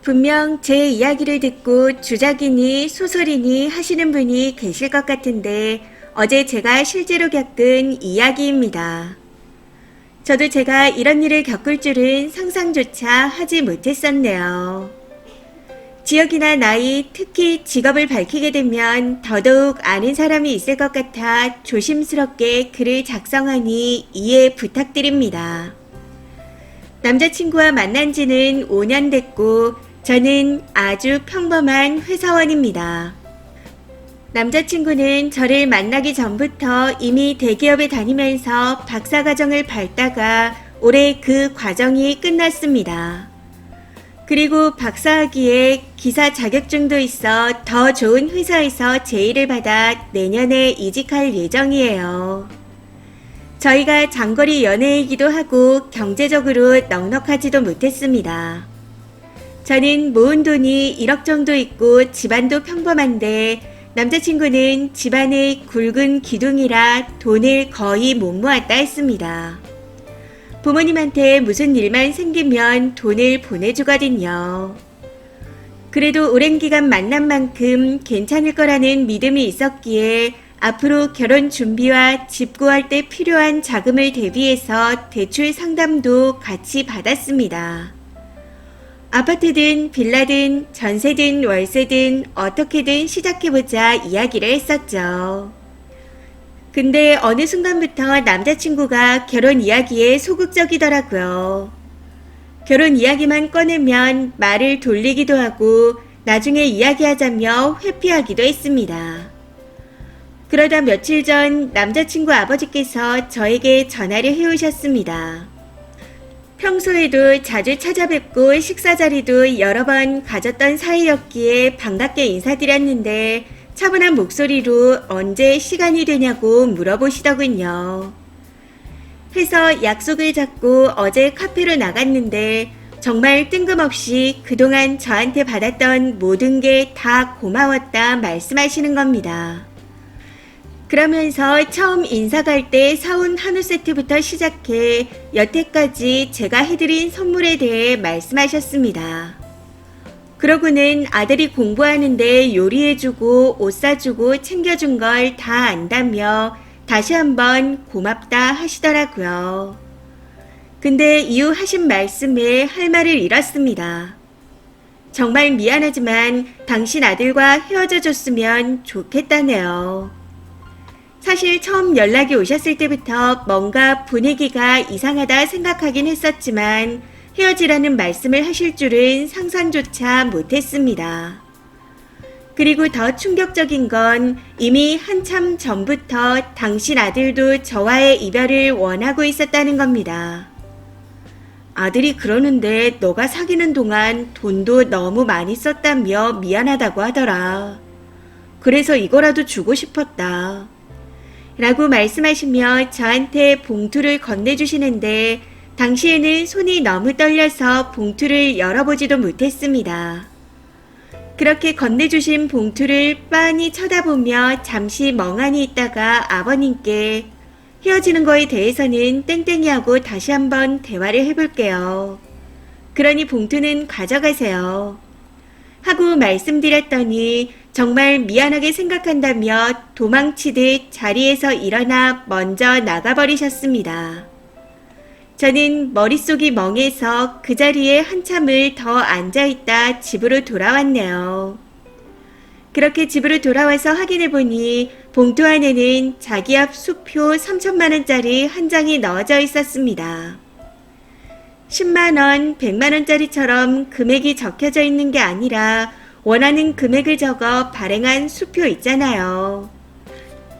분명 제 이야기를 듣고 주작이니 소설이니 하시는 분이 계실 것 같은데 어제 제가 실제로 겪은 이야기입니다. 저도 제가 이런 일을 겪을 줄은 상상조차 하지 못했었네요. 지역이나 나이, 특히 직업을 밝히게 되면 더더욱 아는 사람이 있을 것 같아 조심스럽게 글을 작성하니 이해 부탁드립니다. 남자친구와 만난 지는 5년 됐고 저는 아주 평범한 회사원입니다. 남자친구는 저를 만나기 전부터 이미 대기업에 다니면서 박사과정을 밟다가 올해 그 과정이 끝났습니다. 그리고 박사학위에 기사 자격증도 있어 더 좋은 회사에서 제의를 받아 내년에 이직할 예정이에요. 저희가 장거리 연애이기도 하고 경제적으로 넉넉하지도 못했습니다. 저는 모은 돈이 1억 정도 있고 집안도 평범한데 남자친구는 집안의 굵은 기둥이라 돈을 거의 못 모았다 했습니다. 부모님한테 무슨 일만 생기면 돈을 보내주거든요. 그래도 오랜 기간 만난 만큼 괜찮을 거라는 믿음이 있었기에 앞으로 결혼 준비와 집 구할 때 필요한 자금을 대비해서 대출 상담도 같이 받았습니다. 아파트든 빌라든 전세든 월세든 어떻게든 시작해보자 이야기를 했었죠. 근데 어느 순간부터 남자친구가 결혼 이야기에 소극적이더라고요. 결혼 이야기만 꺼내면 말을 돌리기도 하고 나중에 이야기하자며 회피하기도 했습니다. 그러다 며칠 전 남자친구 아버지께서 저에게 전화를 해오셨습니다. 평소에도 자주 찾아뵙고 식사 자리도 여러 번 가졌던 사이였기에 반갑게 인사드렸는데 차분한 목소리로 언제 시간이 되냐고 물어보시더군요. 해서 약속을 잡고 어제 카페로 나갔는데 정말 뜬금없이 그동안 저한테 받았던 모든 게 다 고마웠다 말씀하시는 겁니다. 그러면서 처음 인사 갈 때 사온 한우 세트부터 시작해 여태까지 제가 해드린 선물에 대해 말씀하셨습니다. 그러고는 아들이 공부하는데 요리해주고 옷 사주고 챙겨준 걸 다 안다며 다시 한번 고맙다 하시더라고요. 근데 이후 하신 말씀에 할 말을 잃었습니다. 정말 미안하지만 당신 아들과 헤어져 줬으면 좋겠다네요. 사실 처음 연락이 오셨을 때부터 뭔가 분위기가 이상하다 생각하긴 했었지만 헤어지라는 말씀을 하실 줄은 상상조차 못했습니다. 그리고 더 충격적인 건 이미 한참 전부터 당신 아들도 저와의 이별을 원하고 있었다는 겁니다. 아들이 그러는데 너가 사귀는 동안 돈도 너무 많이 썼다며 미안하다고 하더라. 그래서 이거라도 주고 싶었다. 라고 말씀하시며 저한테 봉투를 건네주시는데 당시에는 손이 너무 떨려서 봉투를 열어보지도 못했습니다. 그렇게 건네주신 봉투를 빤히 쳐다보며 잠시 멍하니 있다가 아버님께 헤어지는 거에 대해서는 땡땡이하고 다시 한번 대화를 해볼게요. 그러니 봉투는 가져가세요. 하고 말씀드렸더니 정말 미안하게 생각한다며 도망치듯 자리에서 일어나 먼저 나가버리셨습니다. 저는 머릿속이 멍해서 그 자리에 한참을 더 앉아있다 집으로 돌아왔네요. 그렇게 집으로 돌아와서 확인해보니 봉투 안에는 자기 앞 수표 3천만원짜리 한 장이 넣어져 있었습니다. 10만원, 100만원짜리처럼 금액이 적혀져 있는 게 아니라 원하는 금액을 적어 발행한 수표 있잖아요.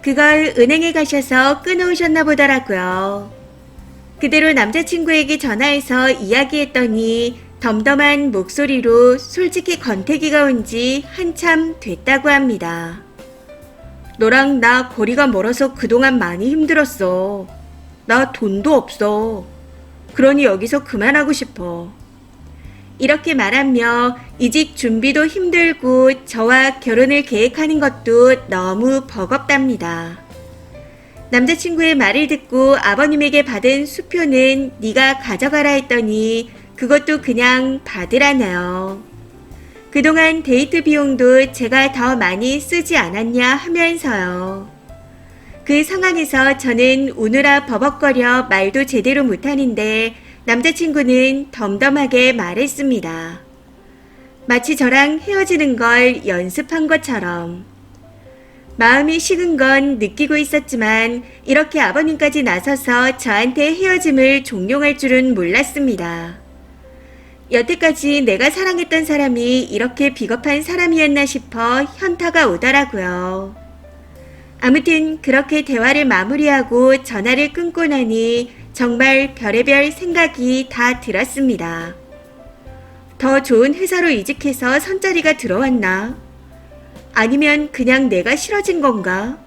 그걸 은행에 가셔서 끊어오셨나 보더라고요. 그대로 남자친구에게 전화해서 이야기했더니 덤덤한 목소리로 솔직히 권태기가 온 지 한참 됐다고 합니다. 너랑 나 거리가 멀어서 그동안 많이 힘들었어. 나 돈도 없어. 그러니 여기서 그만하고 싶어. 이렇게 말하며 이직 준비도 힘들고 저와 결혼을 계획하는 것도 너무 버겁답니다. 남자친구의 말을 듣고 아버님에게 받은 수표는 네가 가져가라 했더니 그것도 그냥 받으라네요. 그동안 데이트 비용도 제가 더 많이 쓰지 않았냐 하면서요. 그 상황에서 저는 우느라 버벅거려 말도 제대로 못하는데 남자친구는 덤덤하게 말했습니다. 마치 저랑 헤어지는 걸 연습한 것처럼. 마음이 식은 건 느끼고 있었지만 이렇게 아버님까지 나서서 저한테 헤어짐을 종용할 줄은 몰랐습니다. 여태까지 내가 사랑했던 사람이 이렇게 비겁한 사람이었나 싶어 현타가 오더라고요. 아무튼 그렇게 대화를 마무리하고 전화를 끊고 나니 정말 별의별 생각이 다 들었습니다. 더 좋은 회사로 이직해서 선자리가 들어왔나? 아니면 그냥 내가 싫어진 건가?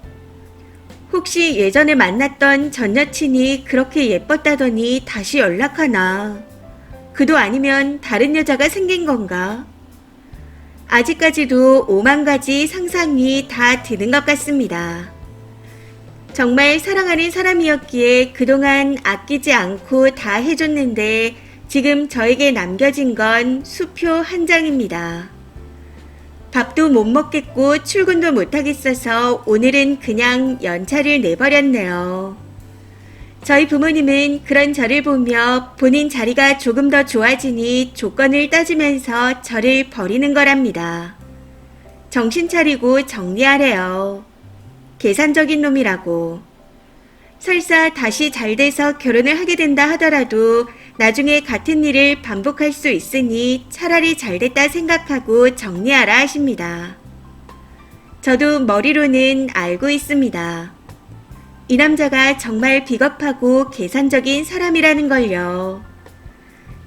혹시 예전에 만났던 전 여친이 그렇게 예뻤다더니 다시 연락하나? 그도 아니면 다른 여자가 생긴 건가? 아직까지도 5만 가지 상상이 다 드는 것 같습니다. 정말 사랑하는 사람이었기에 그동안 아끼지 않고 다 해줬는데 지금 저에게 남겨진 건 수표 한 장입니다. 밥도 못 먹겠고 출근도 못 하겠어서 오늘은 그냥 연차를 내버렸네요. 저희 부모님은 그런 저를 보며 본인 자리가 조금 더 좋아지니 조건을 따지면서 저를 버리는 거랍니다. 정신 차리고 정리하래요. 계산적인 놈이라고. 설사 다시 잘 돼서 결혼을 하게 된다 하더라도 나중에 같은 일을 반복할 수 있으니 차라리 잘 됐다 생각하고 정리하라 하십니다. 저도 머리로는 알고 있습니다. 이 남자가 정말 비겁하고 계산적인 사람이라는 걸요.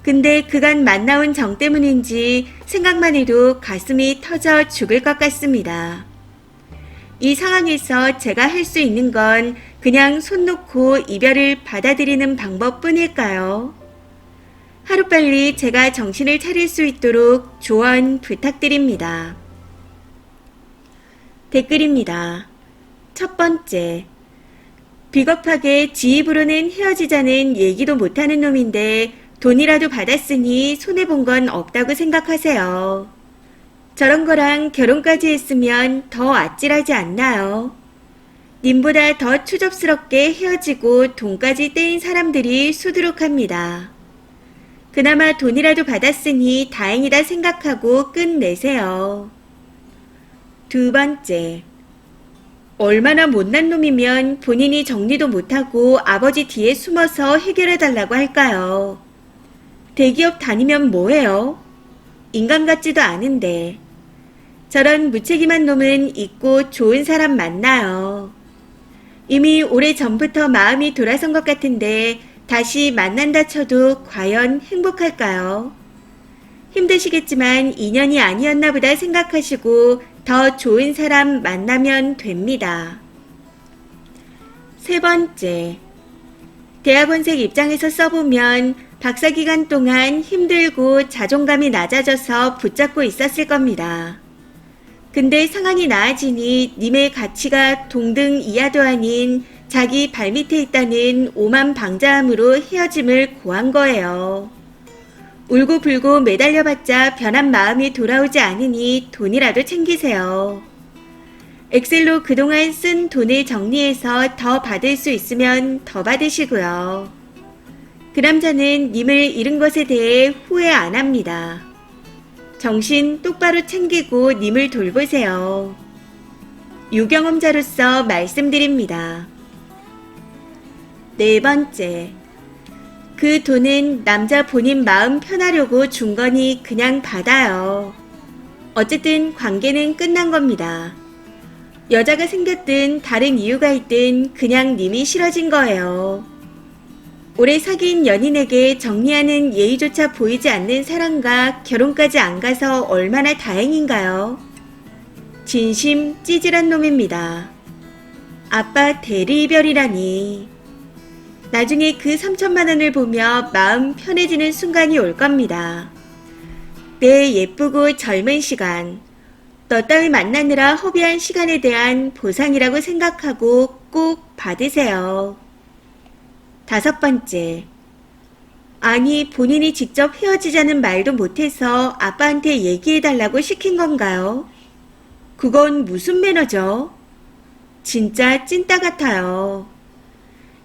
근데 그간 만나온 정 때문인지 생각만 해도 가슴이 터져 죽을 것 같습니다. 이 상황에서 제가 할 수 있는 건 그냥 손 놓고 이별을 받아들이는 방법뿐일까요? 하루빨리 제가 정신을 차릴 수 있도록 조언 부탁드립니다. 댓글입니다. 첫 번째. 비겁하게 지 입으로는 헤어지자는 얘기도 못하는 놈인데 돈이라도 받았으니 손해본 건 없다고 생각하세요. 저런 거랑 결혼까지 했으면 더 아찔하지 않나요? 님보다 더 추접스럽게 헤어지고 돈까지 떼인 사람들이 수두룩합니다. 그나마 돈이라도 받았으니 다행이다 생각하고 끝내세요. 두 번째. 얼마나 못난 놈이면 본인이 정리도 못하고 아버지 뒤에 숨어서 해결해달라고 할까요? 대기업 다니면 뭐해요? 인간 같지도 않은데. 저런 무책임한 놈은 있고 좋은 사람 만나요. 이미 오래전부터 마음이 돌아선 것 같은데 다시 만난다 쳐도 과연 행복할까요? 힘드시겠지만 인연이 아니었나 보다 생각하시고 더 좋은 사람 만나면 됩니다. 세 번째. 대학원생 입장에서 써보면 박사 기간 동안 힘들고 자존감이 낮아져서 붙잡고 있었을 겁니다. 근데 상황이 나아지니 님의 가치가 동등 이하도 아닌 자기 발밑에 있다는 오만 방자함으로 헤어짐을 고한 거예요. 울고불고 매달려봤자 변한 마음이 돌아오지 않으니 돈이라도 챙기세요. 엑셀로 그동안 쓴 돈을 정리해서 더 받을 수 있으면 더 받으시고요. 그 남자는 님을 잃은 것에 대해 후회 안 합니다. 정신 똑바로 챙기고 님을 돌보세요. 유경험자로서 말씀드립니다. 네 번째. 그 돈은 남자 본인 마음 편하려고 준 거니 그냥 받아요. 어쨌든 관계는 끝난 겁니다. 여자가 생겼든 다른 이유가 있든 그냥 님이 싫어진 거예요. 오래 사귄 연인에게 정리하는 예의조차 보이지 않는 사람과 결혼까지 안 가서 얼마나 다행인가요? 진심 찌질한 놈입니다. 아빠 대리 이별이라니. 나중에 그 3천만 원을 보며 마음 편해지는 순간이 올 겁니다. 내 예쁘고 젊은 시간, 너 따위 만나느라 허비한 시간에 대한 보상이라고 생각하고 꼭 받으세요. 다섯 번째. 아니, 본인이 직접 헤어지자는 말도 못해서 아빠한테 얘기해달라고 시킨 건가요? 그건 무슨 매너죠? 진짜 찐따 같아요.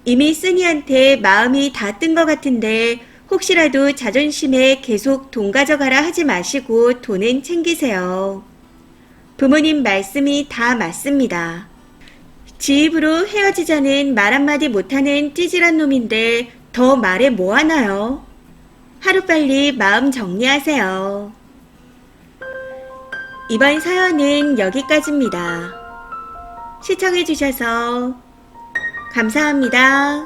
이미 쓰니한테 마음이 다 뜬 것 같은데 혹시라도 자존심에 계속 돈 가져가라 하지 마시고 돈은 챙기세요. 부모님 말씀이 다 맞습니다. 지 입으로 헤어지자는 말 한마디 못하는 찌질한 놈인데 더 말해 뭐하나요? 하루빨리 마음 정리하세요. 이번 사연은 여기까지입니다. 시청해주셔서 감사합니다.